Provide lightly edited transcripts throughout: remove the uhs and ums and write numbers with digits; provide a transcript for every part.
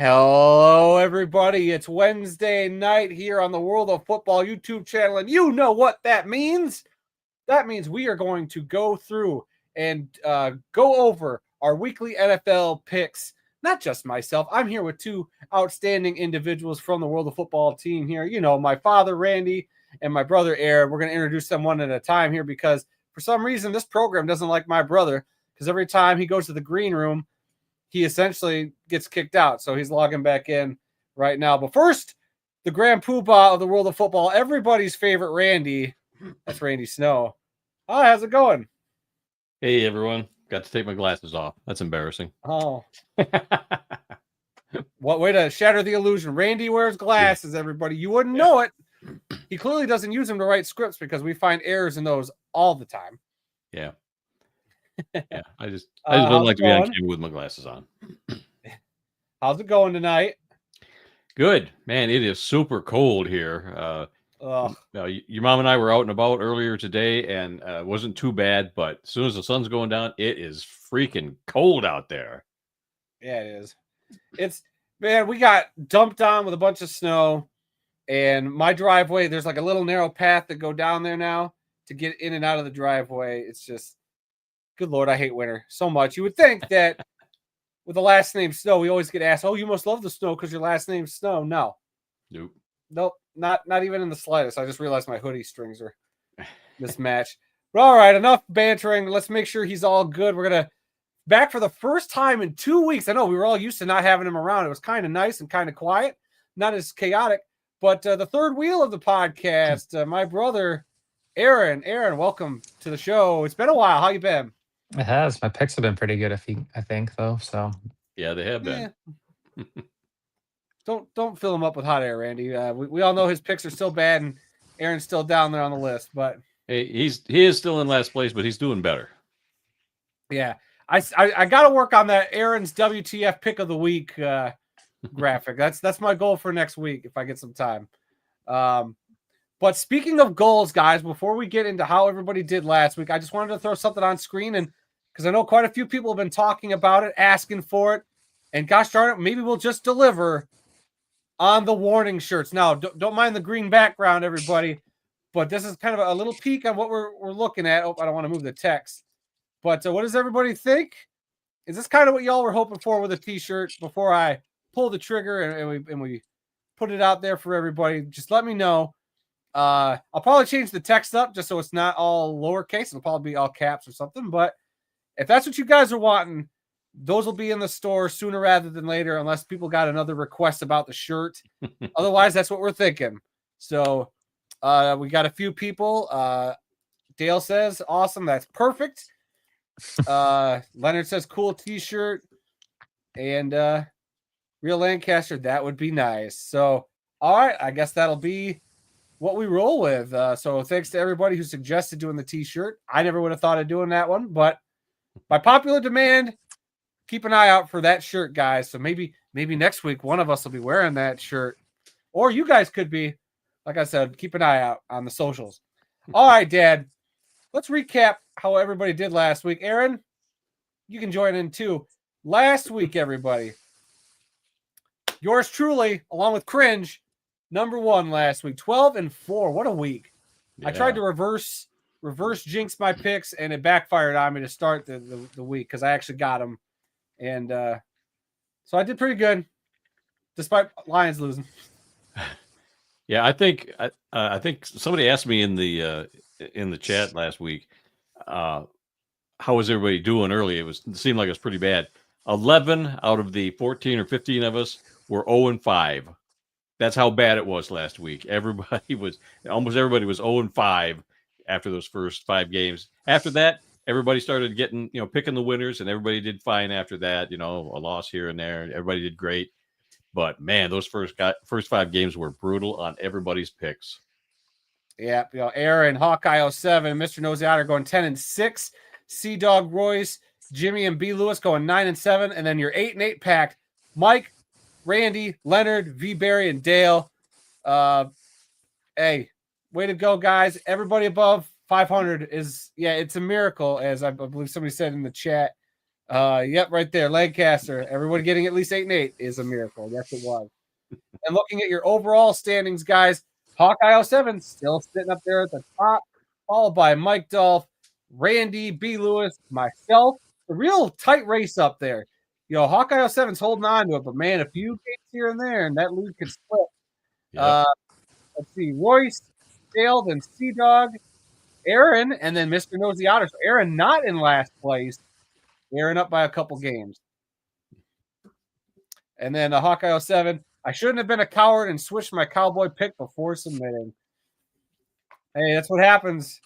Hello, everybody. It's Wednesday night here on the World of Football YouTube channel, and you know what that means. That means we are going to go through and go over our weekly NFL picks. Not just myself. I'm here with two outstanding individuals from the World of Football team here. You know, my father, Randy, and my brother, Aaron. We're going to introduce them one at a time here because for some reason this program doesn't like my brother because every time he goes to the green room, he essentially gets kicked out. So he's logging back in right now. But first, the grand poobah of the World of Football, everybody's favorite Randy. That's Randy Snow. Hi, how's it going? Hey, everyone. Got to take my glasses off. That's embarrassing. Oh, what way to shatter the illusion. Randy wears glasses, everybody. You wouldn't know it. He clearly doesn't use them to write scripts because we find errors in those all the time. Yeah. Yeah. I just don't like to be on camera with my glasses on. How's it going tonight? Good. Man, it is super cold here. Your mom and I were out and about earlier today, and it wasn't too bad, but as soon as the sun's going down, it is freaking cold out there. Yeah, it is. Man, we got dumped on with a bunch of snow, and my driveway, there's like a little narrow path that go down there now to get in and out of the driveway. It's just, good Lord, I hate winter so much. You would think that with the last name Snow, we always get asked, oh, you must love the snow because your last name's Snow. No. Nope, not even in the slightest. I just realized my hoodie strings are mismatched. But all right, enough bantering. Let's make sure he's all good. We're going to back for the first time in 2 weeks. I know we were all used to not having him around. It was kind of nice and kind of quiet, not as chaotic. But the third wheel of the podcast, my brother, Aaron. Aaron, welcome to the show. It's been a while. How you been? It has. My picks have been pretty good, I think, though. So yeah, they have been. Don't fill him up with hot air, Randy. We all know his picks are still bad, and Aaron's still down there on the list. But hey, he is still in last place, but he's doing better. Yeah, I got to work on that Aaron's WTF pick of the week graphic. That's my goal for next week if I get some time. But speaking of goals, guys, before we get into how everybody did last week, I just wanted to throw something on screen, and because I know quite a few people have been talking about it, asking for it, and gosh darn it, maybe we'll just deliver on the warning shirts. Now, don't mind the green background, everybody, but this is kind of a little peek on what we're looking at. Oh, I don't want to move the text. But what does everybody think? Is this kind of what y'all were hoping for with a T-shirt before I pull the trigger and we put it out there for everybody? Just let me know. I'll probably change the text up just so it's not all lowercase. It'll probably be all caps or something. But if that's what you guys are wanting, those will be in the store sooner rather than later, unless people got another request about the shirt. Otherwise, that's what we're thinking. So we got a few people. Dale says, awesome. That's perfect. Leonard says, cool T-shirt. And Real Lancaster, that would be nice. So, all right, I guess that'll be what we roll with. So thanks to everybody who suggested doing the T-shirt. I never would have thought of doing that one, but by popular demand, keep an eye out for that shirt, guys. So maybe next week one of us will be wearing that shirt, or you guys could be. Like I said, keep an eye out on the socials. All right, Dad. Let's recap how everybody did last week. Aaron, you can join in too. Last week, everybody, yours truly, along with Cringe, number one last week, 12-4. What a week! Yeah. I tried to reverse jinx my picks, and it backfired on me to start the week because I actually got them. And so I did pretty good, despite Lions losing. Yeah, I think somebody asked me in the chat last week, how was everybody doing early? It seemed like it was pretty bad. 11 out of the 14 or 15 of us were 0-5. That's how bad it was last week. Almost everybody was 0-5 after those first 5 games. After that, everybody started getting, picking the winners, and everybody did fine after that. A loss here and there. Everybody did great. But man, those first 5 games were brutal on everybody's picks. Yeah, Aaron, Hawkeye 07, Mr. Nosy Otter going 10-6, Sea Dog Royce, Jimmy and B Lewis going 9-7, and then your 8-8 pack, Mike, Randy, Leonard, V Barry, and Dale. Hey, way to go, guys! Everybody above 500 it's a miracle, as I believe somebody said in the chat. Yep, right there. Lancaster. Everyone getting at least 8-8 is a miracle. Yes, it was. And looking at your overall standings, guys, Hawkeye 07 still sitting up there at the top, followed by Mike Dolph, Randy, B. Lewis, myself. A real tight race up there. You know, Hawkeye 07's holding on to it, but man, a few games here and there, and that lead could split. Yep. Let's see, Royce, Dale, then Sea Dog, Aaron, and then Mr. Nosy Otter. So Aaron not in last place. Aaron up by a couple games. And then Hawkeye 07. I shouldn't have been a coward and switched my Cowboy pick before submitting. Hey, that's what happens.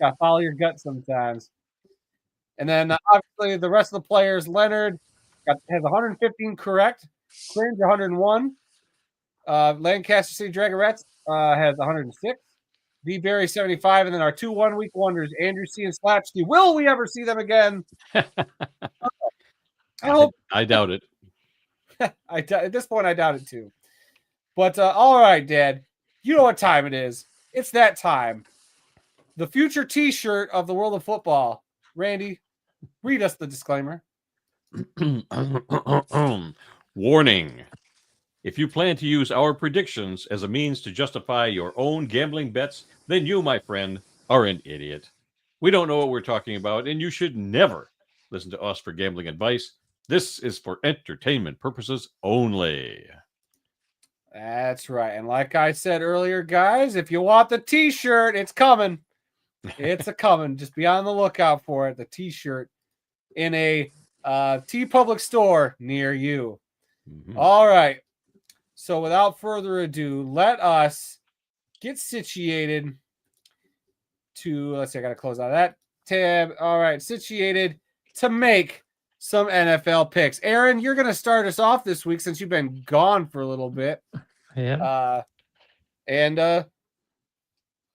Gotta follow your gut sometimes. And then obviously the rest of the players, Leonard has 115 correct, Cringe 101, Lancaster City Dragorettes has 106, B Berry 75, and then our 2 1 week wonders, Andrew C and Slapski. Will we ever see them again? I doubt it. At this point, I doubt it too. But all right, Dad, you know what time it is. It's that time. The future T-shirt of the world of football. Randy, read us the disclaimer. Warning. If you plan to use our predictions as a means to justify your own gambling bets, then you, my friend, are an idiot. We don't know what we're talking about, and you should never listen to us for gambling advice. This is for entertainment purposes only. That's right. And like I said earlier, guys, if you want the T-shirt, it's coming. It's a coming. Just be on the lookout for it. The T-shirt in a T-Public store near you. Mhm. All right. So without further ado, let us get situated to, let's see, I got to close out of that tab. All right. Situated to make some NFL picks. Aaron, you're going to start us off this week since you've been gone for a little bit. Yeah. And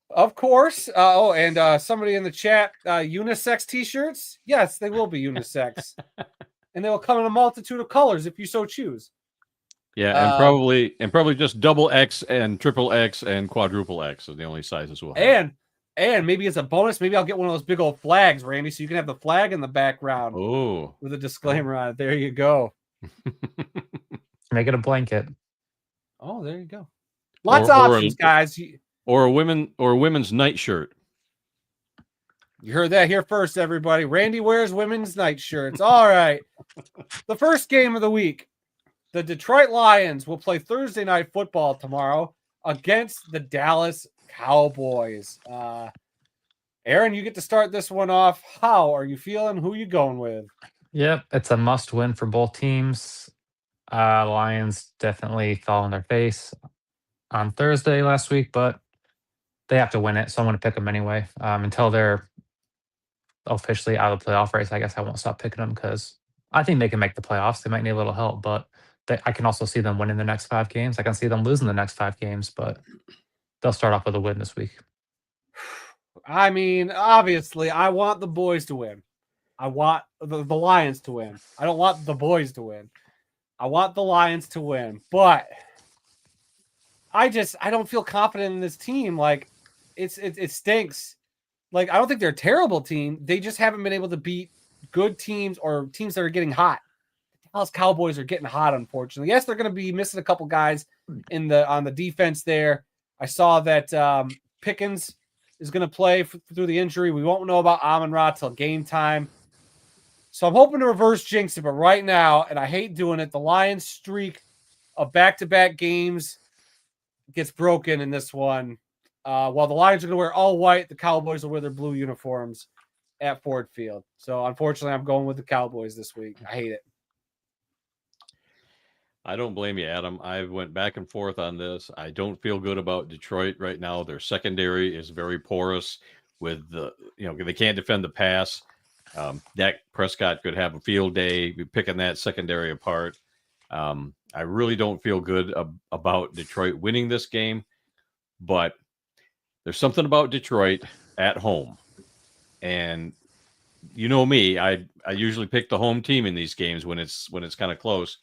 of course, and somebody in the chat, unisex t-shirts. Yes, they will be unisex. And they will come in a multitude of colors if you so choose. Yeah, and probably just double X and triple X and quadruple X are the only sizes we'll have. And maybe as a bonus, maybe I'll get one of those big old flags, Randy, so you can have the flag in the background. Oh, with a disclaimer on it. There you go. Make it a blanket. Oh, there you go. Lots of options, guys. Or a women's night shirt. You heard that here first, everybody. Randy wears women's night shirts. All right. The first game of the week. The Detroit Lions will play Thursday night football tomorrow against the Dallas Cowboys. Aaron, you get to start this one off. How are you feeling? Who are you going with? Yep, it's a must win for both teams. Lions definitely fell on their face on Thursday last week, but they have to win it. So I'm going to pick them anyway. Until they're officially out of the playoff race, I guess I won't stop picking them because I think they can make the playoffs. They might need a little help, but I can also see them winning the next 5 games. I can see them losing the next 5 games, but they'll start off with a win this week. I mean, obviously, I want the boys to win. I want the Lions to win. I don't want the boys to win. I want the Lions to win, but I don't feel confident in this team. Like it stinks. Like I don't think they're a terrible team. They just haven't been able to beat good teams or teams that are getting hot. The Dallas Cowboys are getting hot, unfortunately. Yes, they're going to be missing a couple guys on the defense there. I saw that Pickens is going to play through the injury. We won't know about Amon-Ra till game time. So I'm hoping to reverse jinx it, but right now, and I hate doing it, the Lions streak of back-to-back games gets broken in this one. While the Lions are going to wear all white, the Cowboys will wear their blue uniforms at Ford Field. So unfortunately, I'm going with the Cowboys this week. I hate it. I don't blame you, Adam. I went back and forth on this. I don't feel good about Detroit right now. Their secondary is very porous with they can't defend the pass. Dak Prescott could have a field day picking that secondary apart. I really don't feel good about Detroit winning this game, but there's something about Detroit at home. And you know me, I usually pick the home team in these games when it's kind of close.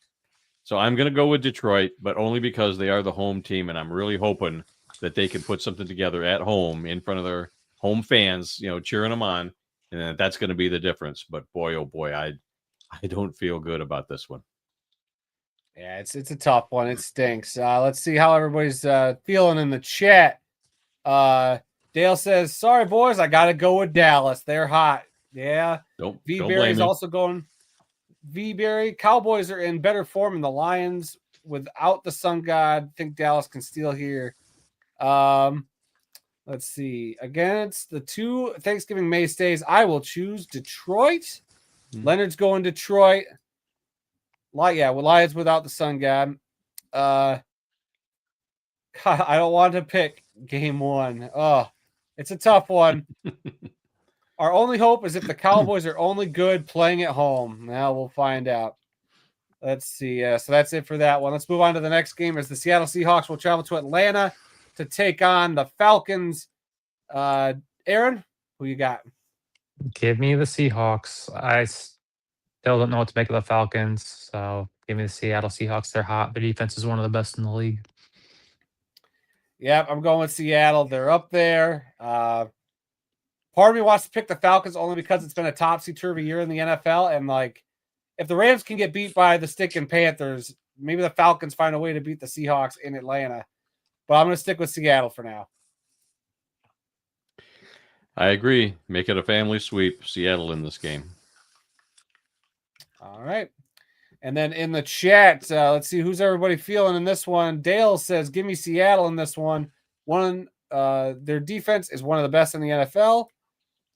So I'm going to go with Detroit, but only because they are the home team, and I'm really hoping that they can put something together at home in front of their home fans, cheering them on, and that's going to be the difference. But boy, oh boy, I don't feel good about this one. Yeah, it's a tough one. It stinks. Let's see how everybody's feeling in the chat. Dale says, "Sorry, boys, I got to go with Dallas. They're hot." Yeah. Don't V-Berry's blame me. also going. V-Berry, Cowboys are in better form than the Lions without the Sun God. I think Dallas can steal here. Let's see. Against the two Thanksgiving May stays, I will choose Detroit. Leonard's going Detroit. Lions without the Sun God. God, I don't want to pick game one. Oh, it's a tough one. Our only hope is if the Cowboys are only good playing at home. Now we'll find out. Let's see. So that's it for that one. Let's move on to the next game as the Seattle Seahawks will travel to Atlanta to take on the Falcons. Aaron, who you got? Give me the Seahawks. I still don't know what to make of the Falcons, so give me the Seattle Seahawks. They're hot. Their defense is one of the best in the league. Yep, I'm going with Seattle. They're up there. Part of me wants to pick the Falcons only because it's been a topsy-turvy year in the NFL. And, like, if the Rams can get beat by the sticking Panthers, maybe the Falcons find a way to beat the Seahawks in Atlanta. But I'm going to stick with Seattle for now. I agree. Make it a family sweep. Seattle in this game. All right. And then in the chat, let's see who's everybody feeling in this one. Dale says, "Give me Seattle in this one. Their defense is one of the best in the NFL."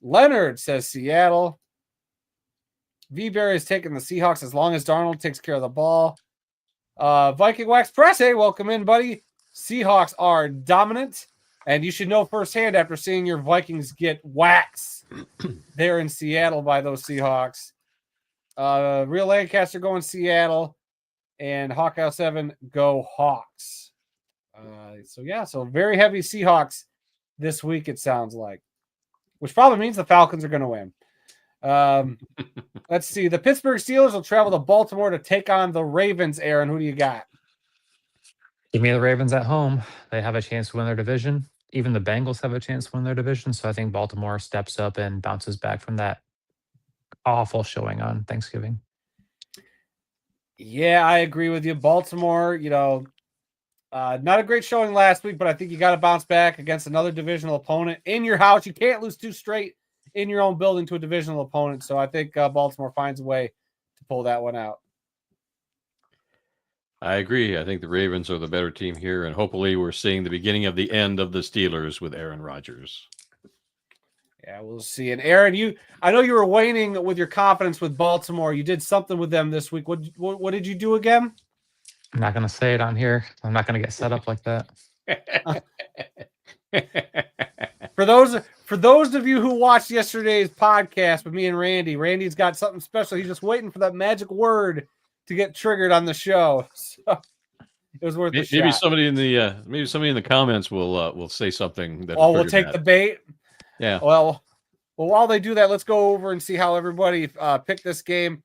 Leonard says Seattle. V-Berry is taking the Seahawks as long as Darnold takes care of the ball. Viking Wax Press, hey, welcome in, buddy. Seahawks are dominant, and you should know firsthand after seeing your Vikings get waxed there in Seattle by those Seahawks. Real Lancaster going Seattle, and Hawkeye 7 go Hawks. So very heavy Seahawks this week, it sounds like, which probably means the Falcons are going to win. Let's see. The Pittsburgh Steelers will travel to Baltimore to take on the Ravens. Aaron, who do you got? Give me the Ravens at home. They have a chance to win their division. Even the Bengals have a chance to win their division. So I think Baltimore steps up and bounces back from that awful showing on Thanksgiving. Yeah, I agree with you. Baltimore, not a great showing last week, but I think you got to bounce back against another divisional opponent in your house. You can't lose two straight in your own building to a divisional opponent. So I think Baltimore finds a way to pull that one out. I agree. I think the Ravens are the better team here, and hopefully we're seeing the beginning of the end of the Steelers with Aaron Rodgers. Yeah, we'll see. And Aaron, I know you were waning with your confidence with Baltimore. You did something with them this week. What did you do again? I'm not going to say it on here. I'm not going to get set up like that. For those of you who watched yesterday's podcast with me and Randy's got something special. He's just waiting for that magic word to get triggered on the show. So it was worth a shot. Maybe somebody in the comments will say something that. Oh, we'll take the bait. Yeah. Well, while they do that, let's go over and see how everybody picked this game.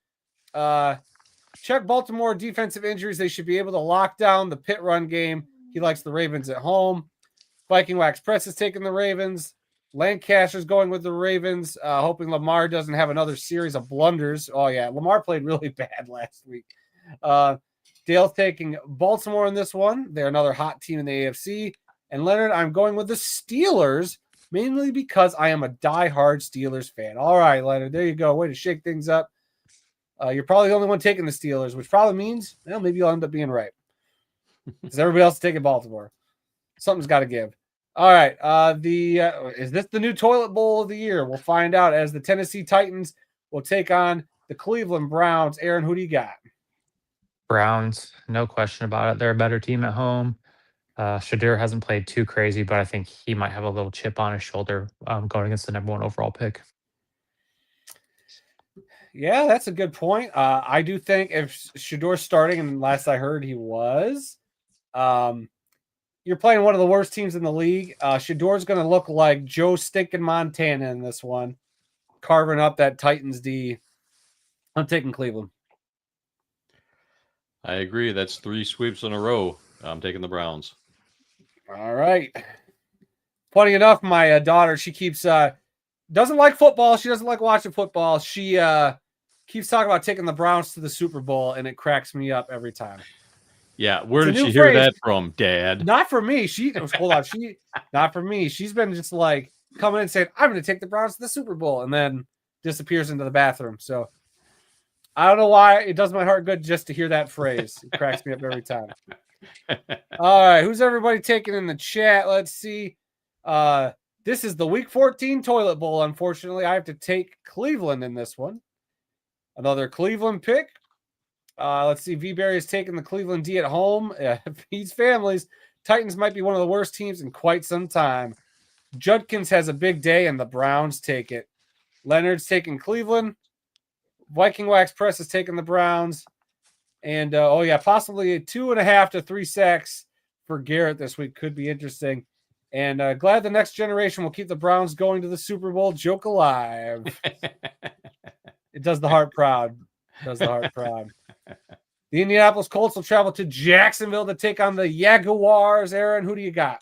Check Baltimore defensive injuries. They should be able to lock down the pit run game. He likes the Ravens at home. Viking Wax Press is taking the Ravens. Lancaster's going with the Ravens, hoping Lamar doesn't have another series of blunders. Oh, yeah. Lamar played really bad last week. Dale's taking Baltimore in this one. They're another hot team in the AFC. And Leonard, I'm going with the Steelers, mainly because I am a diehard Steelers fan. All right, Leonard, there you go. Way to shake things up. You're probably the only one taking the Steelers, which probably means, maybe you'll end up being right. Because everybody else is taking Baltimore. Something's got to give. All right. Is this the new toilet bowl of the year? We'll find out as the Tennessee Titans will take on the Cleveland Browns. Aaron, who do you got? Browns, no question about it. They're a better team at home. Shadir hasn't played too crazy, but I think he might have a little chip on his shoulder going against the number one overall pick. Yeah, that's a good point. I do think if Shador's starting, and last I heard he was, you're playing one of the worst teams in the league. Shador's going to look like Joe Stinkin' Montana in this one, carving up that Titans D. I'm taking Cleveland. I agree. That's 3 sweeps in a row. I'm taking the Browns. All right. Funny enough, my daughter, she keeps doesn't like football. She doesn't like watching football. She keeps talking about taking the Browns to the Super Bowl, and it cracks me up every time. Yeah, where It's a did she new hear phrase. that from, Dad? Not for me. Hold on. Not for me. She's been just like coming in and saying, I'm going to take the Browns to the Super Bowl, and then disappears into the bathroom. So I don't know why. It does my heart good just to hear that phrase. It cracks me up every time. All right. Who's everybody taking in the chat? Let's see. This is the Week 14 Toilet Bowl. Unfortunately, I have to take Cleveland in this one. Another Cleveland pick. Let's see. V-Berry is taking the Cleveland D at home. Feeds families. Titans might be one of the worst teams in quite some time. Judkins has a big day, and the Browns take it. Leonard's taking Cleveland. Viking Wax Press is taking the Browns. And, possibly 2.5 to 3 sacks for Garrett this week. Could be interesting. And glad the next generation will keep the Browns going to the Super Bowl. Joke alive. It does the heart proud. The Indianapolis Colts will travel to Jacksonville to take on the Jaguars. Aaron, who do you got?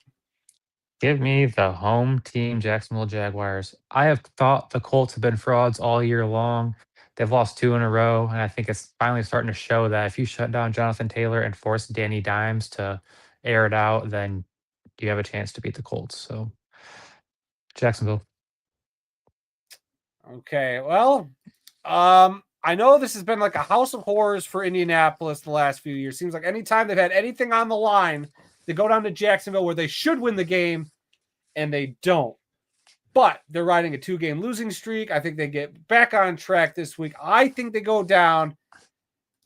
Give me the home team, Jacksonville Jaguars. I have thought the Colts have been frauds all year long. They've lost 2 in a row, and I think it's finally starting to show that if you shut down Jonathan Taylor and force Danny Dimes to air it out, then you have a chance to beat the Colts. So, Jacksonville. Okay, well, I know this has been like a house of horrors for Indianapolis the last few years. Seems like anytime they've had anything on the line, they go down to Jacksonville where they should win the game, and they don't. But they're riding a 2-game losing streak. I think they get back on track this week. I think they go down,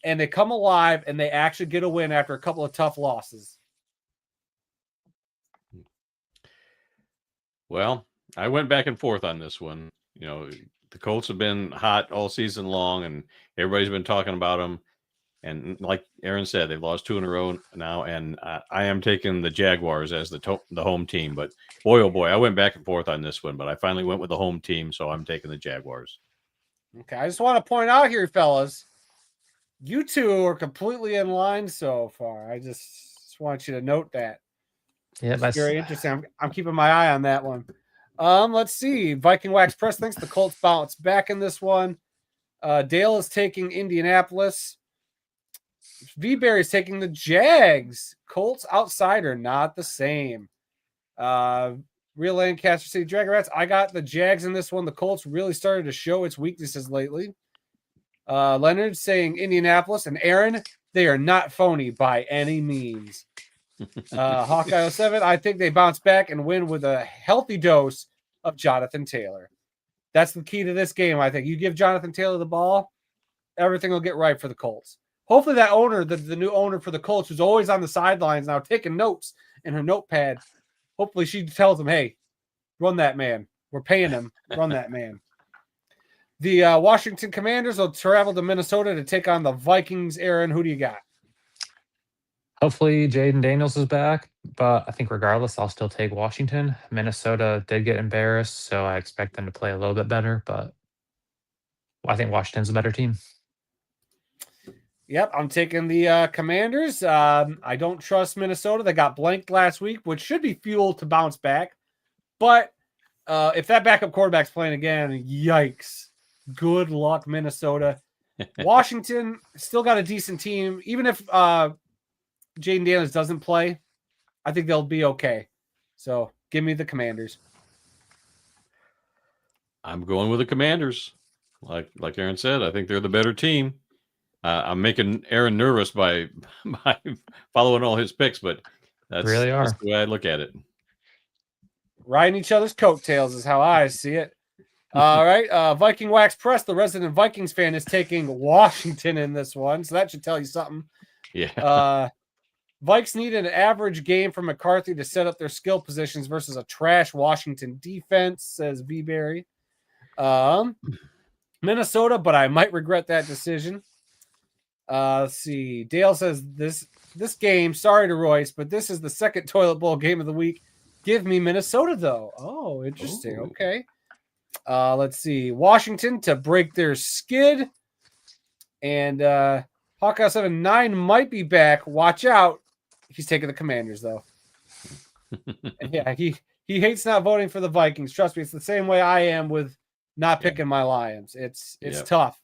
and they come alive, and they actually get a win after a couple of tough losses. Well, I went back and forth on this one. You know, the Colts have been hot all season long, and everybody's been talking about them. And like Aaron said, they've lost 2 in a row now, and I am taking the Jaguars as the home team. But boy, oh boy, I went back and forth on this one, but I finally went with the home team, so I'm taking the Jaguars. Okay, I just want to point out here, fellas, you two are completely in line so far. I just want you to note that. Yeah, that's very interesting. I'm keeping my eye on that one. Let's see. Viking Wax Press thinks the Colts bounce back in this one. Dale is taking Indianapolis. V-Berry is taking the Jags. Colts outsider, not the same. Real Lancaster City Dragon I got the Jags in this one. The Colts really started to show its weaknesses lately. Leonard saying Indianapolis. And Aaron, they are not phony by any means. Hawkeye 07, I think they bounce back and win with a healthy dose of Jonathan Taylor. That's the key to this game, I think. You give Jonathan Taylor the ball, everything will get right for the Colts. Hopefully that owner, the new owner for the Colts, who's always on the sidelines now taking notes in her notepad, hopefully she tells him, hey, run that man. We're paying him. Run that man. The Washington Commanders will travel to Minnesota to take on the Vikings. Aaron, who do you got? Hopefully Jaden Daniels is back, but I think regardless, I'll still take Washington. Minnesota did get embarrassed, so I expect them to play a little bit better, but I think Washington's a better team. Yep, I'm taking the Commanders. I don't trust Minnesota. They got blanked last week, which should be fuel to bounce back. But if that backup quarterback's playing again, yikes. Good luck, Minnesota. Washington still got a decent team. Even if Jaden Daniels doesn't play, I think they'll be okay. So give me the Commanders. I'm going with the Commanders. Like Aaron said, I think they're the better team. I'm making Aaron nervous by following all his picks, but that's the way I look at it. Riding each other's coattails is how I see it. All right. Viking Wax Press, the resident Vikings fan, is taking Washington in this one. So that should tell you something. Yeah. Vikes need an average game from McCarthy to set up their skill positions versus a trash Washington defense, says V-Berry. Minnesota, but I might regret that decision. Let's see. Dale says this game, sorry to Royce, but this is the second toilet bowl game of the week. Give me Minnesota, though. Oh, interesting. Ooh. Okay. Let's see. Washington to break their skid. And Hawkeye 7-9 might be back. Watch out. He's taking the Commanders, though. And yeah, he hates not voting for the Vikings. Trust me, it's the same way I am with not picking my Lions. It's tough.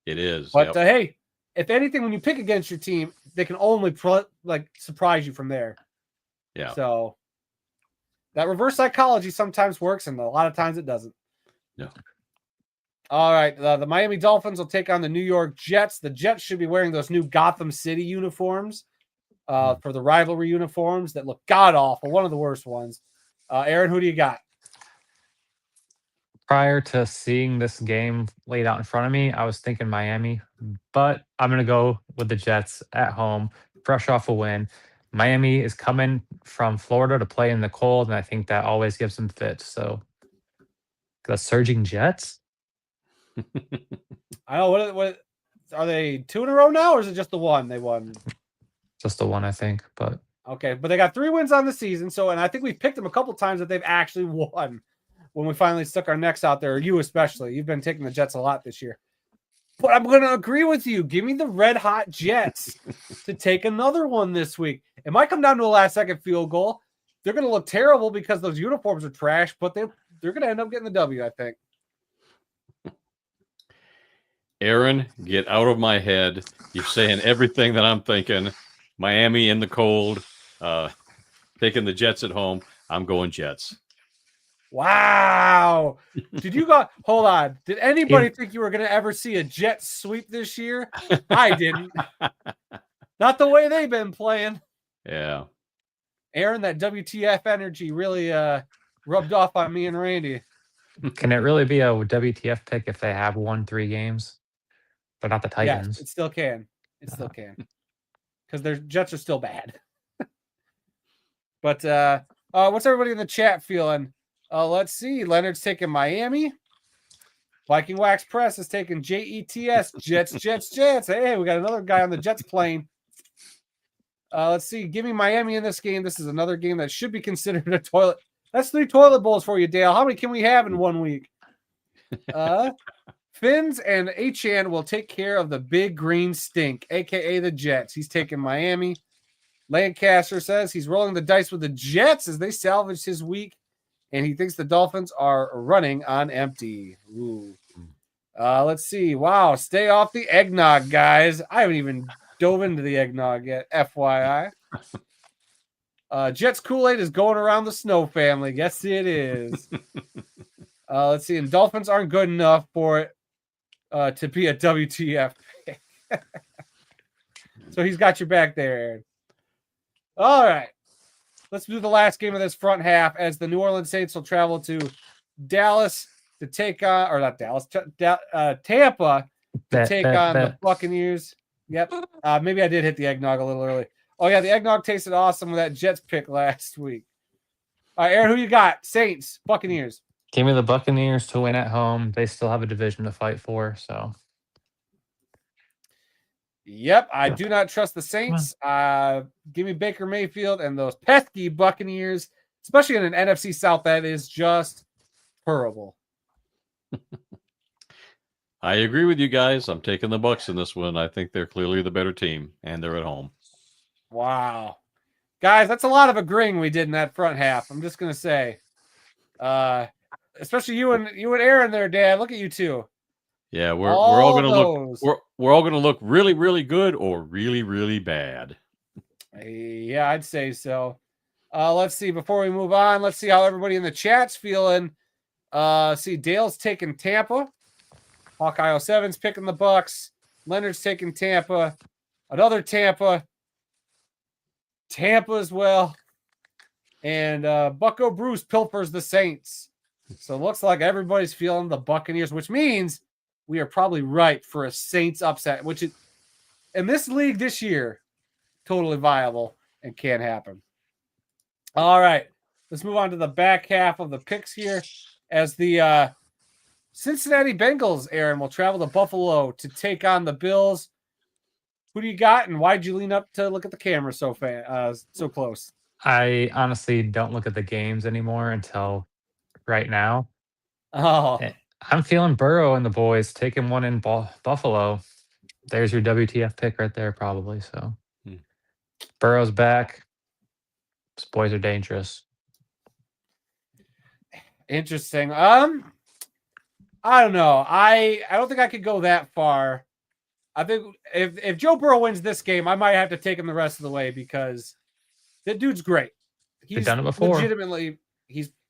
It is. But Yep. hey, if anything, when you pick against your team, they can only surprise you from there. Yeah. So that reverse psychology sometimes works, and a lot of times it doesn't. Yeah. All right, the Miami Dolphins will take on the New York Jets. The Jets should be wearing those new Gotham City uniforms for the rivalry uniforms that look god awful. One of the worst ones. Aaron, who do you got? Prior to seeing this game laid out in front of me, I was thinking Miami, but I'm going to go with the Jets at home, fresh off a win. Miami is coming from Florida to play in the cold, and I think that always gives them fits. So the surging Jets. I don't know what are they 2 in a row now, or is it just the one they won? Just the one, I think, but Okay, but they got 3 wins on the season. So, and I think we've picked them a couple times that they've actually won when we finally stuck our necks out there. You especially, you've been taking the Jets a lot this year. But I'm going to agree with you. Give me the red hot Jets to take another one this week. It might come down to a last second field goal. They're going to look terrible because those uniforms are trash, but they're going to end up getting the W, I think. Aaron, get out of my head. You're saying everything that I'm thinking. Miami in the cold, taking the Jets at home. I'm going Jets. Wow. Did you go? Hold on. Did anybody think you were going to ever see a Jets sweep this year? I didn't. Not the way they've been playing. Yeah. Aaron, that WTF energy really rubbed off on me and Randy. can it really be a WTF pick if they have won 3 games, but not the Titans? Yes, it still can. It still can. Because their Jets are still bad. But what's everybody in the chat feeling? Let's see. Leonard's taking Miami. Viking Wax Press is taking Jets. Jets. Hey, we got another guy on the Jets plane. Let's see. Give me Miami in this game. This is another game that should be considered a toilet. That's 3 toilet bowls for you, Dale. How many can we have in 1 week? Finns and Achan will take care of the big green stink, a.k.a. the Jets. He's taking Miami. Lancaster says he's rolling the dice with the Jets as they salvage his week, and he thinks the Dolphins are running on empty. Ooh. Let's see. Wow, stay off the eggnog, guys. I haven't even dove into the eggnog yet, FYI. Jets Kool-Aid is going around the Snow family. Yes, it is. Let's see. And Dolphins aren't good enough for it to be a WTF. So he's got your back there, Aaron. All right. Let's do the last game of this front half as the New Orleans Saints will travel to Dallas to take on, or not Dallas, Tampa to take on the Buccaneers. Yep. Maybe I did hit the eggnog a little early. Oh, yeah. The eggnog tasted awesome with that Jets pick last week. All right, Aaron, who you got? Saints, Buccaneers. Give me the Buccaneers to win at home. They still have a division to fight for, so. Yep, I do not trust the Saints. Give me Baker Mayfield and those pesky Buccaneers, especially in an NFC South that is just horrible. I agree with you guys. I'm taking the Bucs in this one. I think they're clearly the better team, and they're at home. Wow. Guys, that's a lot of agreeing we did in that front half. I'm just going to say. Especially you and Aaron there, Dad. Look at you two. Yeah, we're all going to look we're all going to look really, really good or really, really bad. Yeah, I'd say so. Let's see. Before we move on, let's see how everybody in the chat's feeling. See, Dale's taking Tampa. Hawkeye 07's picking the Bucs. Leonard's taking Tampa. Another Tampa. Tampa as well. And Bucko Bruce pilfers the Saints. So it looks like everybody's feeling the Buccaneers, which means we are probably right for a Saints upset, which is in this league this year, totally viable and can happen. All right, let's move on to the back half of the picks here as the Cincinnati Bengals, Aaron, will travel to Buffalo to take on the Bills. Who do you got, and why'd you lean up to look at the camera so close? I honestly don't look at the games anymore until right now. Oh, I'm feeling Burrow and the boys taking one in Buffalo. There's your WTF pick right there, probably. So Burrow's back. These boys are dangerous. interesting. I don't know. I don't think I could go that far I think if Joe Burrow wins this game, I might have to take him the rest of the way because that dude's great. They've done it before. Legitimately,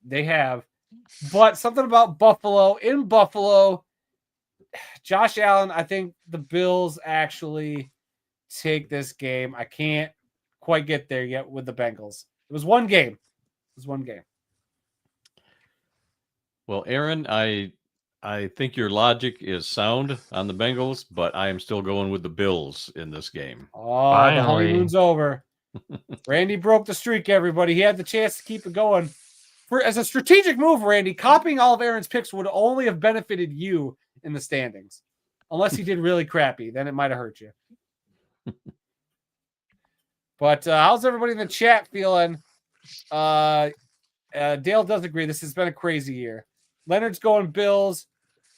they have. But something about Buffalo, Josh Allen, I think the Bills actually take this game. I can't quite get there yet with the Bengals. It was one game. Well, Aaron, I think your logic is sound on the Bengals, but I am still going with the Bills in this game. Oh, Finally. The honeymoon's over. Randy broke the streak, everybody. He had the chance to keep it going. As a strategic move, Randy, copying all of Aaron's picks would only have benefited you in the standings. Unless he did really crappy. Then it might have hurt you. But how's everybody in the chat feeling? Dale does agree. This has been a crazy year. Leonard's going Bills.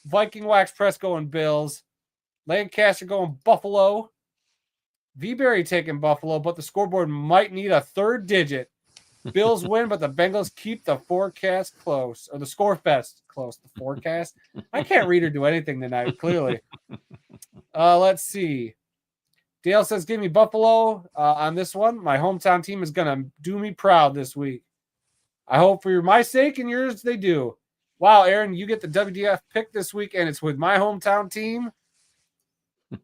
Viking Wax Press going Bills. Lancaster going Buffalo. V-Berry taking Buffalo, but the scoreboard might need a third digit. Bills win, but the Bengals keep the forecast close. Or the score fest close. The forecast? I can't read or do anything tonight, clearly. Let's see. Dale says, give me Buffalo on this one. My hometown team is going to do me proud this week. I hope for my sake and yours they do. Wow, Aaron, you get the WDF pick this week, and it's with my hometown team.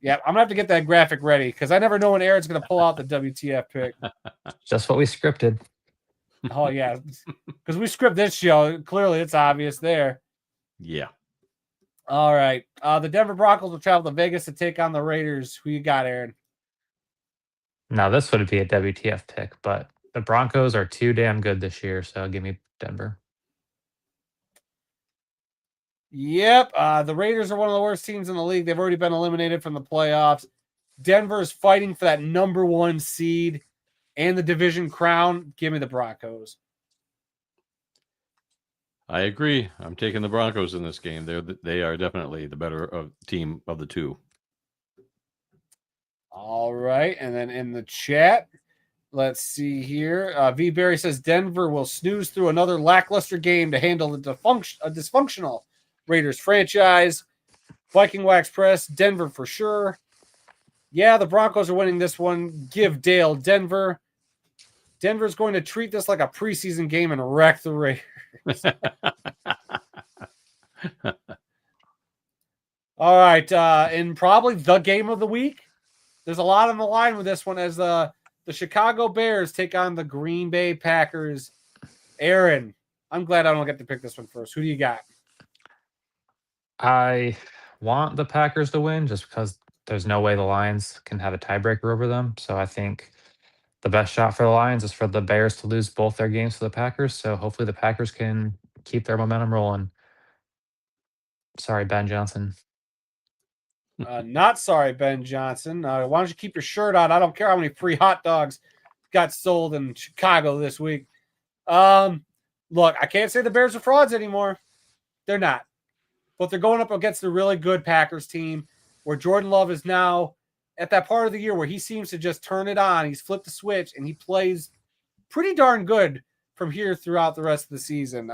Yeah, I'm going to have to get that graphic ready because I never know when Aaron's going to pull out the WTF pick. Just what we scripted. Oh, yeah, because we script this show. Clearly, it's obvious there. Yeah. All right. The Denver Broncos will travel to Vegas to take on the Raiders. Who you got, Aaron? Now, this would be a WTF pick, but the Broncos are too damn good this year, so give me Denver. Yep. The Raiders are one of the worst teams in the league. They've already been eliminated from the playoffs. Denver is fighting for that number one seed and the division crown. Give me the Broncos. I agree. I'm taking the Broncos in this game. They are definitely the better team of the two. All right. And then in the chat, let's see here. V. Berry says Denver will snooze through another lackluster game to handle a dysfunctional Raiders franchise. Viking Wax Press, Denver for sure. Yeah, the Broncos are winning this one. Give Dale Denver. Denver's going to treat this like a preseason game and wreck the Raiders. All right. And probably the game of the week. There's a lot on the line with this one as the Chicago Bears take on the Green Bay Packers. Aaron, I'm glad I don't get to pick this one first. Who do you got? I want the Packers to win just because there's no way the Lions can have a tiebreaker over them. So I think the best shot for the Lions is for the Bears to lose both their games to the Packers. So hopefully the Packers can keep their momentum rolling. Sorry, Ben Johnson. Not sorry, Ben Johnson. Why don't you keep your shirt on? I don't care how many free hot dogs got sold in Chicago this week. Look, I can't say the Bears are frauds anymore. They're not. But they're going up against a really good Packers team where Jordan Love is now at that part of the year where he seems to just turn it on. He's flipped the switch, and he plays pretty darn good from here throughout the rest of the season.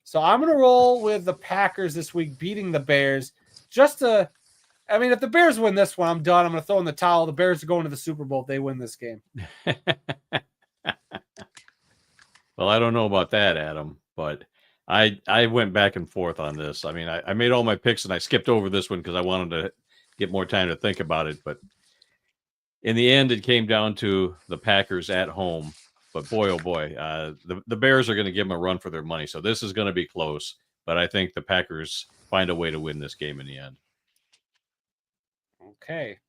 So I'm going to roll with the Packers this week, beating the Bears. If the Bears win this one, I'm done. I'm going to throw in the towel. The Bears are going to the Super Bowl if they win this game. Well, I don't know about that, Adam, but I went back and forth on this. I mean, I made all my picks and I skipped over this one because I wanted to get more time to think about it. But in the end, it came down to the Packers at home. But boy, oh boy, the Bears are going to give them a run for their money. So this is going to be close. But I think the Packers find a way to win this game in the end. Okay.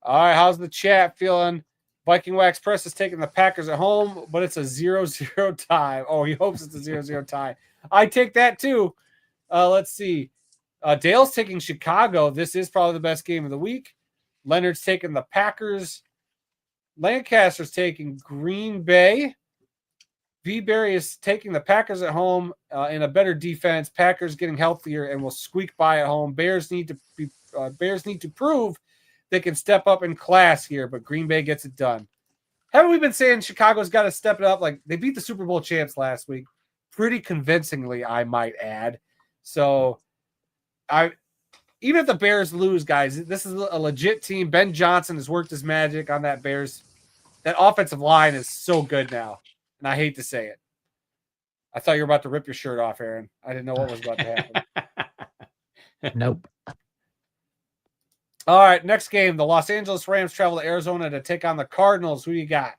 All right. How's the chat feeling? Viking Wax Press is taking the Packers at home, but it's a 0-0 tie. Oh, he hopes it's a 0-0 tie. I take that too. Let's see. Dale's taking Chicago. This is probably the best game of the week. Leonard's taking the Packers. Lancaster's taking Green Bay. V-Berry is taking the Packers at home in a better defense. Packers getting healthier and will squeak by at home. Bears need to prove they can step up in class here, but Green Bay gets it done. Haven't we been saying Chicago's got to step it up? Like, they beat the Super Bowl champs last week pretty convincingly, I might add. So even if the Bears lose, guys, this is a legit team. Ben Johnson has worked his magic on that Bears. That offensive line is so good now, and I hate to say it. I thought you were about to rip your shirt off, Aaron. I didn't know what was about to happen. Nope. All right, next game. The Los Angeles Rams travel to Arizona to take on the Cardinals. Who do you got?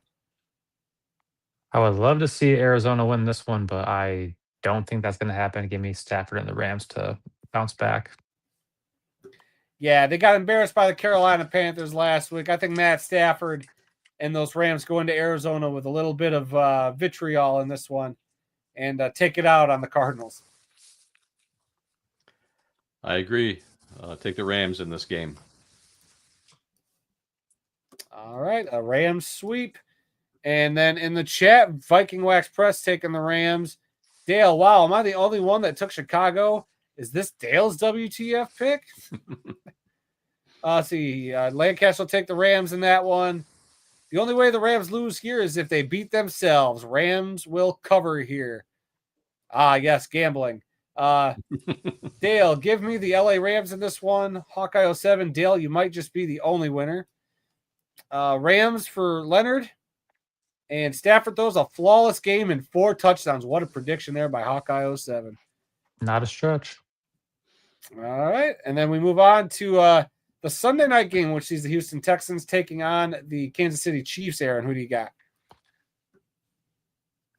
I would love to see Arizona win this one, but I don't think that's going to happen. Give me Stafford and the Rams to bounce back. Yeah, they got embarrassed by the Carolina Panthers last week. I think Matt Stafford and those Rams go into Arizona with a little bit of vitriol in this one and take it out on the Cardinals. I agree. Take the Rams in this game. All right, a Rams sweep. And then in the chat, Viking Wax Press taking the Rams. Dale, wow, am I the only one that took Chicago? Is this Dale's WTF pick? See, Lancaster will take the Rams in that one. The only way the Rams lose here is if they beat themselves. Rams will cover here. Yes, gambling. Dale, give me the LA Rams in this one. Hawkeye 07. Dale, you might just be the only winner. Rams for Leonard. And Stafford throws a flawless game and 4 touchdowns. What a prediction there by Hawkeye 07. Not a stretch. All right. And then we move on to the Sunday night game, which sees the Houston Texans taking on the Kansas City Chiefs. Aaron, who do you got?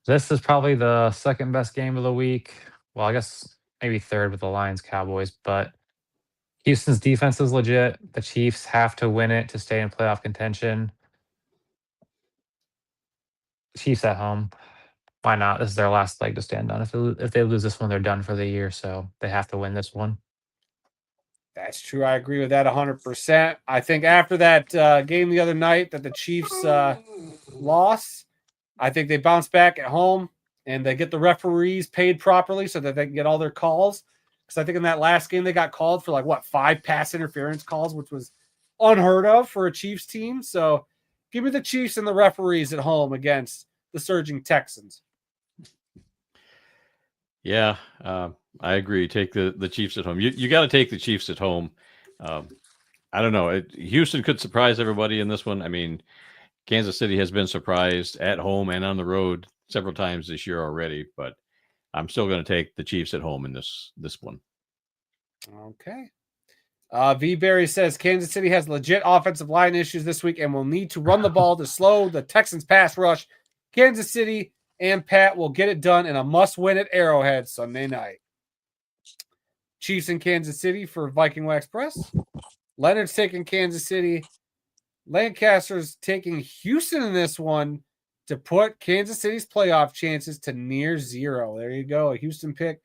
This is probably the second best game of the week. Well, I guess maybe third with the Lions Cowboys, but Houston's defense is legit. The Chiefs have to win it to stay in playoff contention. Chiefs at home. Why not? This is their last leg to stand on. If they lose this one, they're done for the year. So they have to win this one. That's true. I agree with that 100%. I think after that game the other night that the Chiefs lost, I think they bounce back at home and they get the referees paid properly so that they can get all their calls. Because I think in that last game they got called for 5 pass interference calls, which was unheard of for a Chiefs team. So give me the Chiefs and the referees at home against the surging Texans. Yeah, I agree. Take the Chiefs at home. You got to take the Chiefs at home. I don't know. Houston could surprise everybody in this one. I mean, Kansas City has been surprised at home and on the road several times this year already, but I'm still going to take the Chiefs at home in this one. Okay. V. Berry says Kansas City has legit offensive line issues this week and will need to run the ball to slow the Texans pass rush. Kansas City and Pat will get it done in a must-win at Arrowhead Sunday night. Chiefs in Kansas City for Viking Wax Press. Leonard's taking Kansas City. Lancaster's taking Houston in this one to put Kansas City's playoff chances to near 0. There you go, a Houston pick.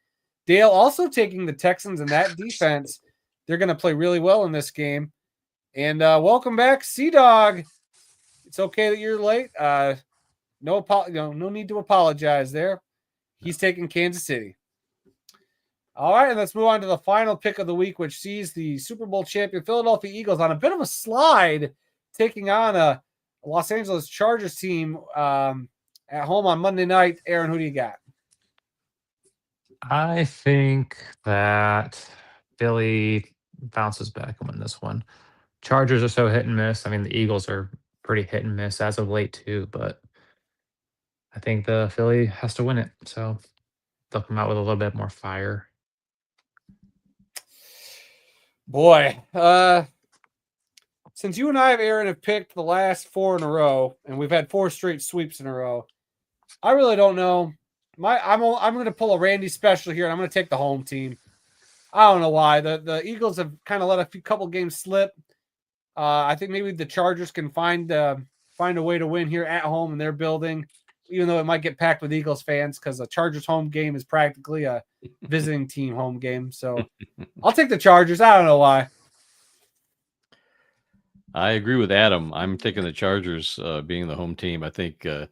Dale also taking the Texans and that defense. They're going to play really well in this game. And welcome back, Sea-Dog. It's okay that you're late. No need to apologize there. He's taking Kansas City. All right, and let's move on to the final pick of the week, which sees the Super Bowl champion Philadelphia Eagles on a bit of a slide, taking on a Los Angeles Chargers team at home on Monday night. Aaron, who do you got? I think that Philly bounces back and win this one. Chargers are so hit and miss. I mean, the Eagles are pretty hit and miss as of late too, but I think the Philly has to win it. So they'll come out with a little bit more fire. Boy, since you and I, Aaron, have picked the last 4 in a row, and we've had 4 straight sweeps in a row, I really don't know. I'm going to pull a Randy special here, and I'm going to take the home team. I don't know why. The Eagles have kind of let a couple games slip. I think maybe the Chargers can find a way to win here at home in their building, even though it might get packed with Eagles fans because the Chargers home game is practically a visiting team home game. So I'll take the Chargers. I don't know why. I agree with Adam. I'm taking the Chargers being the home team. I think the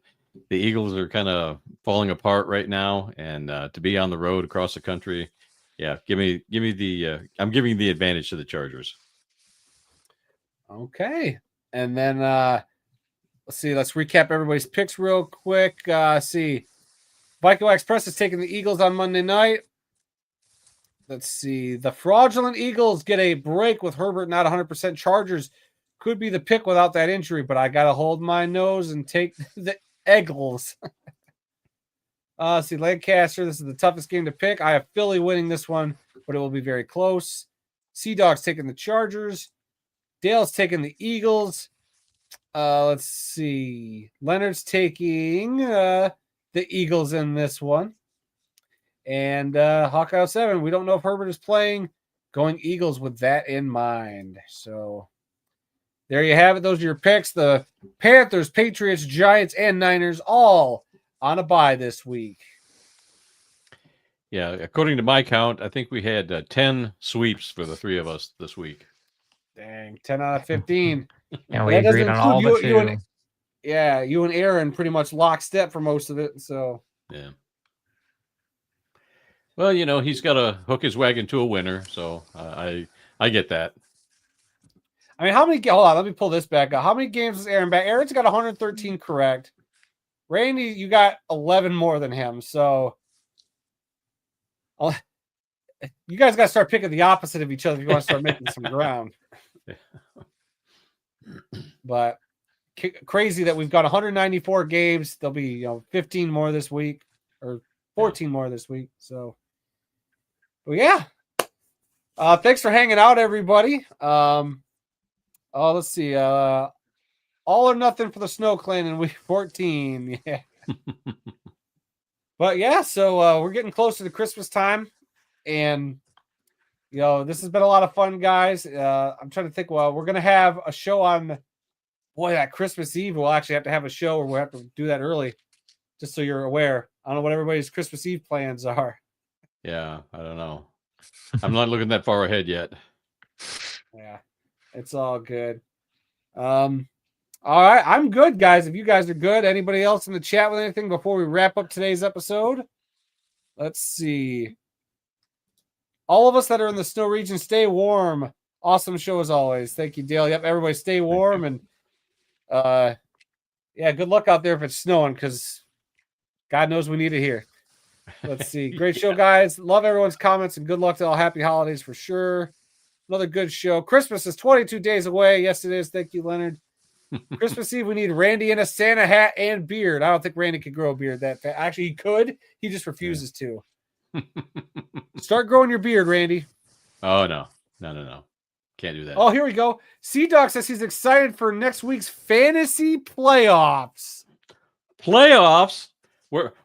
Eagles are kind of falling apart right now, and to be on the road across the country, yeah, give me the. I'm giving the advantage to the Chargers. Okay, and then let's see. Let's recap everybody's picks real quick. See, Viking Wax Press is taking the Eagles on Monday night. Let's see. The fraudulent Eagles get a break with Herbert not 100%. Chargers could be the pick without that injury, but I got to hold my nose and take the Eagles. See, Lancaster, this is the toughest game to pick. I have Philly winning this one, but it will be very close. Sea Dog's taking the Chargers. Dale's taking the Eagles. Let's see. Leonard's taking the Eagles in this one. And Hawkeye 7, we don't know if Herbert is playing. Going Eagles with that in mind. So there you have it. Those are your picks. The Panthers, Patriots, Giants, and Niners all on a bye this week. Yeah, according to my count, I think we had 10 sweeps for the three of us this week. Dang, 10 out of 15. And we That doesn't agreed on all include but you two. and- Yeah, you and Aaron pretty much lockstep for most of it. So Yeah. Well, you know, he's got to hook his wagon to a winner, so I get that. I mean, how many? Hold on, let me pull this back up. How many games is Aaron back? Aaron's got 113 correct. Randy, you got 11 more than him. So you guys got to start picking the opposite of each other if you want to start making some ground. But crazy that we've got 194 games. There'll be 15 more this week, or 14 more this week. So, well, yeah. Thanks for hanging out, everybody. Let's see. All or nothing for the Snow Clan in week 14. Yeah. But yeah, so we're getting close to the Christmas time, and this has been a lot of fun, guys. I'm trying to think. Well, we're gonna have a show on. Boy, that Christmas Eve, we'll actually have to have a show, or we'll have to do that early, just so you're aware. I don't know what everybody's Christmas Eve plans are. Yeah, I don't know. I'm not looking that far ahead yet. Yeah, it's all good. All right, I'm good, guys. If you guys are good, anybody else in the chat with anything before we wrap up today's episode? Let's see. All of us that are in the snow region, stay warm. Awesome show as always. Thank you, Dale. Yep, everybody stay warm, and yeah, good luck out there if it's snowing, because God knows we need it here. Let's see. Great show, guys. Love everyone's comments, and good luck to all. Happy holidays for sure. Another good show. Christmas is 22 days away. Yes, it is. Thank you, Leonard. Christmas Eve, we need Randy in a Santa hat and beard. I don't think Randy could grow a beard that fast. Actually, he could. He just refuses to. Start growing your beard, Randy. Oh, no. Can't do that. Oh, here we go. C-Dog says he's excited for next week's fantasy playoffs. Playoffs?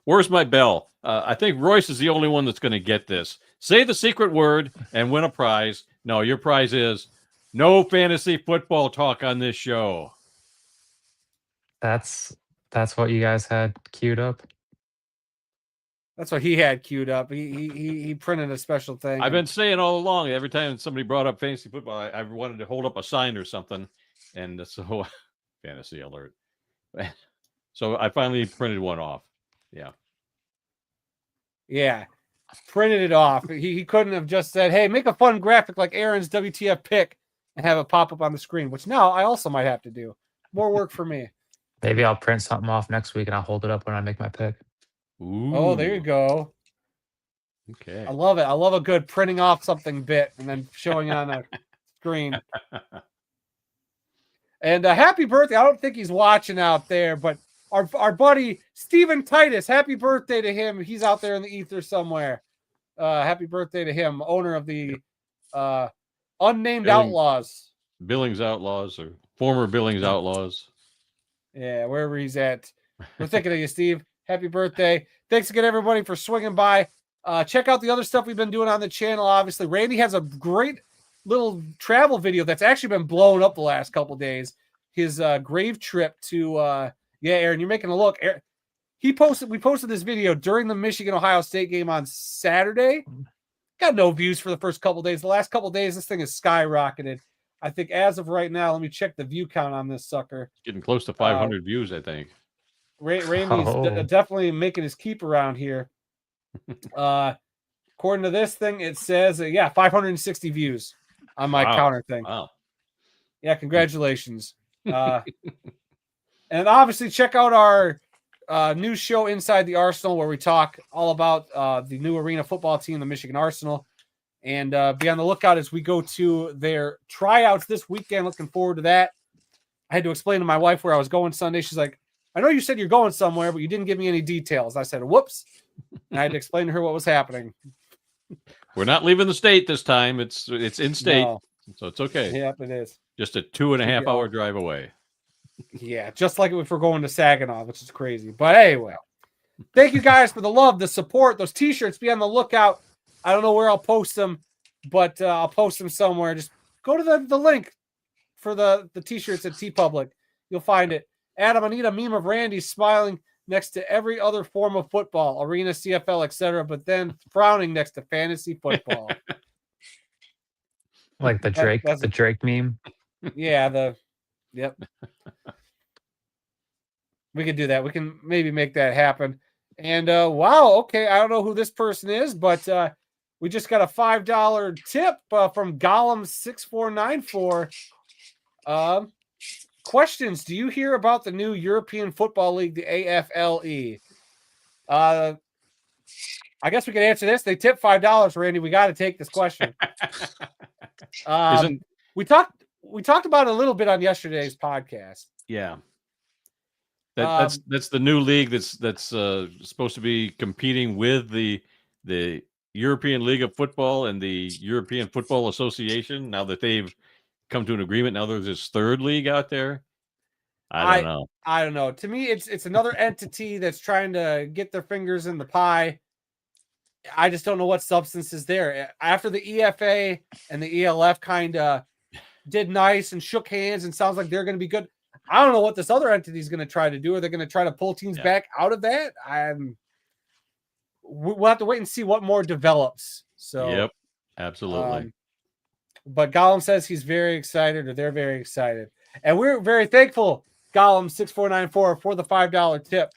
Where's my bell? I think Royce is the only one that's going to get this. Say the secret word and win a prize. No, your prize is no fantasy football talk on this show. That's what you guys had queued up. That's what he had queued up. He printed a special thing. I've been saying all along, every time somebody brought up fantasy football, I wanted to hold up a sign or something. And so, fantasy alert. So I finally printed one off. Yeah. Yeah. Printed it off. He couldn't have just said, hey, make a fun graphic like Aaron's WTF pick and have it pop up on the screen, which now I also might have to do. More work for me. Maybe I'll print something off next week and I'll hold it up when I make my pick. Ooh. Oh, there you go. Okay. I love it. I love a good printing off something bit and then showing on a screen. And happy birthday. I don't think he's watching out there, but our buddy Steven Titus, happy birthday to him. He's out there in the ether somewhere. Happy birthday to him, owner of the Unnamed Outlaws. Billings Outlaws, or former Billings Outlaws. Yeah, wherever he's at. We're thinking of you, Steve. Happy birthday. Thanks again, everybody, for swinging by. Check out the other stuff we've been doing on the channel, obviously. Randy has a great little travel video that's actually been blowing up the last couple days. His grave trip to Aaron, you're making a look. We posted this video during the Michigan-Ohio State game on Saturday. Got no views for the first couple days. The last couple days, this thing has skyrocketed. I think as of right now, let me check the view count on this sucker. Getting close to 500 views, I think. Randy's definitely making his keep around here. According to this thing, it says, 560 views on my counter thing. Wow. Yeah, congratulations. And obviously, check out our new show, Inside the Arsenal, where we talk all about the new arena football team, the Michigan Arsenal. And be on the lookout as we go to their tryouts this weekend. Looking forward to that. I had to explain to my wife where I was going Sunday. She's like, I know you said you're going somewhere, but you didn't give me any details. I said, whoops. And I had to explain to her what was happening. We're not leaving the state this time. It's in state, No. so it's okay. Yep, it is. Just a 2.5 hour drive away. Yeah, just like if we're going to Saginaw, which is crazy. But anyway, thank you guys for the love, the support, those T-shirts. Be on the lookout. I don't know where I'll post them, but I'll post them somewhere. Just go to the link for the T-shirts at TeePublic. You'll find it. Adam, I need a meme of Randy smiling next to every other form of football, arena, CFL, etc., but then frowning next to fantasy football. Like the Drake meme. Yeah, yep. We could do that. We can maybe make that happen. And wow, okay, I don't know who this person is, but we just got a $5 tip from Gollum6494. Questions. Do you hear about the new European Football League, the AFLE? I guess we can answer this. They tipped $5, Randy. We got to take this question. We talked about it a little bit on yesterday's podcast. Yeah. That's the new league that's supposed to be competing with the European League of Football and the European Football Association. Now that they've come to an agreement, now there's this third league out there. I don't know. To me, it's another entity that's trying to get their fingers in the pie. I just don't know what substance is there. After the EFA and the ELF kind of did nice and shook hands and sounds like they're going to be good, I don't know what this other entity is going to try to do. Are they going to try to pull teams back out of that? We'll have to wait and see what more develops. So, yep, absolutely. But Gollum says he's very excited, or they're very excited, and we're very thankful, Gollum6494, for the $5 tip.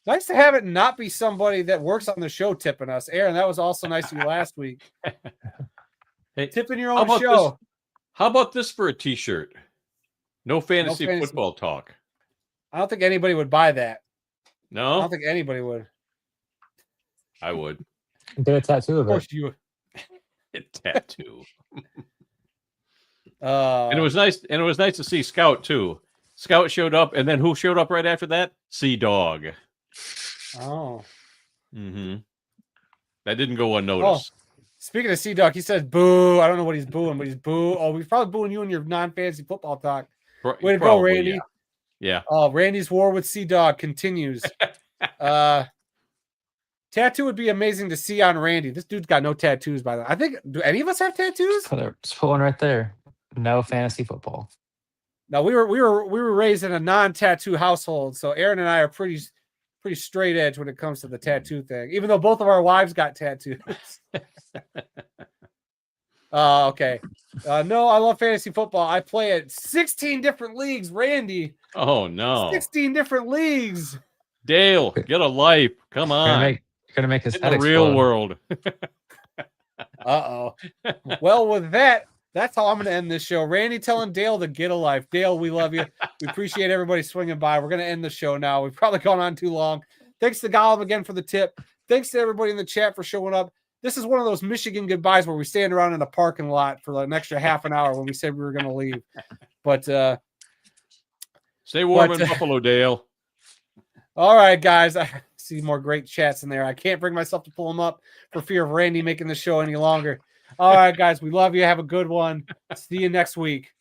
Nice to have it not be somebody that works on the show tipping us, Aaron. That was also nice of you last week. Hey, tipping your own show. How about this for a T-shirt? No fantasy football talk. I don't think anybody would buy that. No, I don't think anybody would. I would. Get a tattoo of it. Of course you would. A tattoo. And it was nice. And it was nice to see Scout too. Scout showed up, and then who showed up right after that? Sea Dog. Oh. Mm-hmm. That didn't go unnoticed. Oh. Speaking of Sea Dog, he says boo. I don't know what he's booing, but he's boo. Oh, he's probably booing you in your non-fantasy football talk. Way to go, Randy. Yeah. Randy's war with Sea Dog continues. Tattoo would be amazing to see on Randy. This dude's got no tattoos, by the way. I think, do any of us have tattoos? Just put one right there. No fantasy football. No, we were raised in a non-tattoo household, so Aaron and I are pretty straight edge when it comes to the tattoo thing. Even though both of our wives got tattoos. Okay. No, I love fantasy football. I play at 16 different leagues, Randy. Oh no, 16 different leagues. Dale, get a life. Come on. You're gonna make his head explode. Real world. Well, with that, that's how I'm going to end this show. Randy telling Dale to get a life. Dale, we love you. We appreciate everybody swinging by. We're going to end the show now. We've probably gone on too long. Thanks to Gollum again for the tip. Thanks to everybody in the chat for showing up. This is one of those Michigan goodbyes where we stand around in a parking lot for like an extra half an hour when we said we were going to leave. But stay warm in Buffalo, Dale. All right, guys. I see more great chats in there. I can't bring myself to pull them up for fear of Randy making the show any longer. All right, guys. We love you. Have a good one. See you next week.